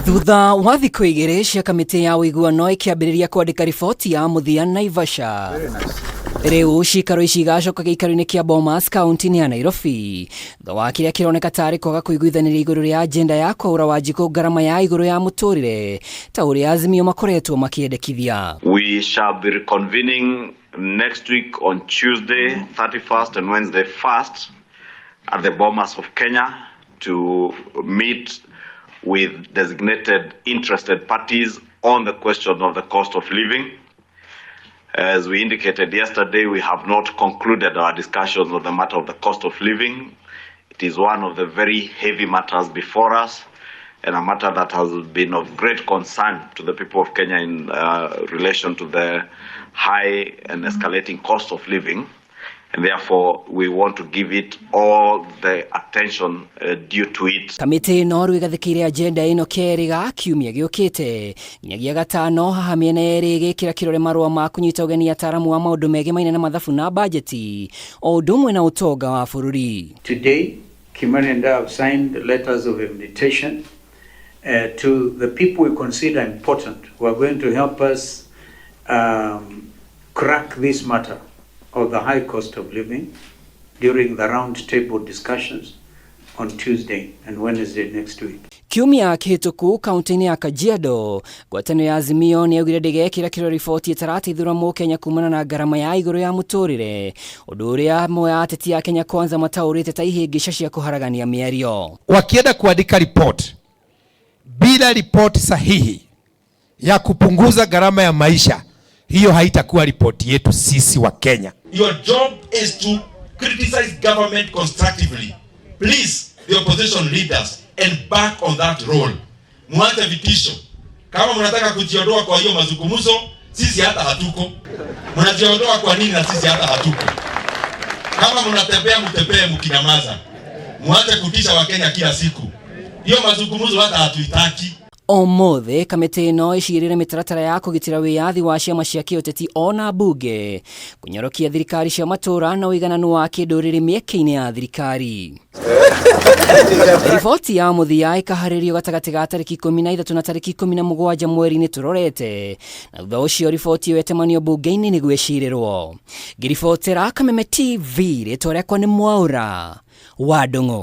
Thutha wa thikũ igĩrĩ cia kamĩtĩ ya ũiguano ĩkĩambĩrĩria kwandĩka riboti ya mũthia Naivasha, rĩu ciikaro ici igacoka gĩikaro-inĩ kĩa BOMAS kaunti-inĩ ya Nairobi, thutha wa kĩrĩa kĩroneka tarĩ kwaga kũiguithanĩria igũrũ rĩa agenda ya kwaura Wanjikũ ngarama ya igũrũ ya mũtũrĩre ta ũrĩa Azimio makoretwo makĩendekithia. We shall be reconvening next week on Tuesday 31st and Wednesday 1st at the BOMAS of Kenya to meet with designated interested parties on the question of the cost of living. As we indicated yesterday, we have not concluded our discussions on the matter of the cost of living. It is one of the very heavy matters before us, and a matter that has been of great concern to the people of Kenya in relation to the high and escalating cost of living. And therefore, we want to give it all the attention due to it. Kamĩtĩ no rĩu ĩgathĩkĩire agenda ĩno kĩrĩga kiumia gĩũkĩte nginyagia gatano haha mĩena yerĩ ĩgĩkĩra kĩrore marũa ma kũnyita ũgeni ataramu wa maũndũ megiĩ na mathabu na bajeti o ũndũ ũmwe na ũtonga wa bũrũri. Today, Kimani and I have signed letters of invitation to the people we consider important who are going to help us crack this matter of the high cost of living during the round table discussions on Tuesday and Wednesday next week. Kiumia kĩhĩtũku kaunti-inĩ ya Kajiado, ngwatanĩro ya Azimio nĩ yaugire ndĩgekĩra kĩrore riboti ĩtarateithũra Mũkenya kumana na ngarama ya igũrũ ya mũtũrĩre, ũndũ ũrĩa amwe ya ateti ya Kenya Kwanza mataũrĩte ta ihĩngĩca cia kũharagania mĩario. Wakienda kuandika report bila report sahihi ya kupunguza gharama ya maisha, hiyo haitakuwa ripoti yetu sisi wa Kenya. Your job is to criticize government constructively. Please, the opposition leaders, embark on that role. Muanze vitisho. Kama mnataka kujiondoa kwa hiyo mazungumzo, sisi hata hatuko. Mnajiondoa kwa nini na sisi hata hatuko? Kama mnatembea mtembee mkinyamaza. Muanze kutisha wa Kenya kila siku. Hiyo mazungumzo hata hatuitaki. Ũmũthĩ kamĩtĩ ĩno ĩcirĩire mĩtaratara ya kũgitĩra wĩyathi wa ciama cia kĩũteti ona mbunge kũnyorokia thirikari cia matũra na ũigananu wa kĩndũrĩrĩ mĩeke-inĩ ya thirikari. Riboti ya mũthia ĩkaharĩrio gatagatĩ ga tarĩki 13 na tarĩki 17 mweri-inĩ tũrorete, na thutha ũcio riboti ĩyo ĩtemanio mbunge-inĩ nĩguo ĩcirĩrwo. Ngĩribotera Kameme TV, rĩtwa rĩakwa nĩ Mwaura wa Ndũng'ũ.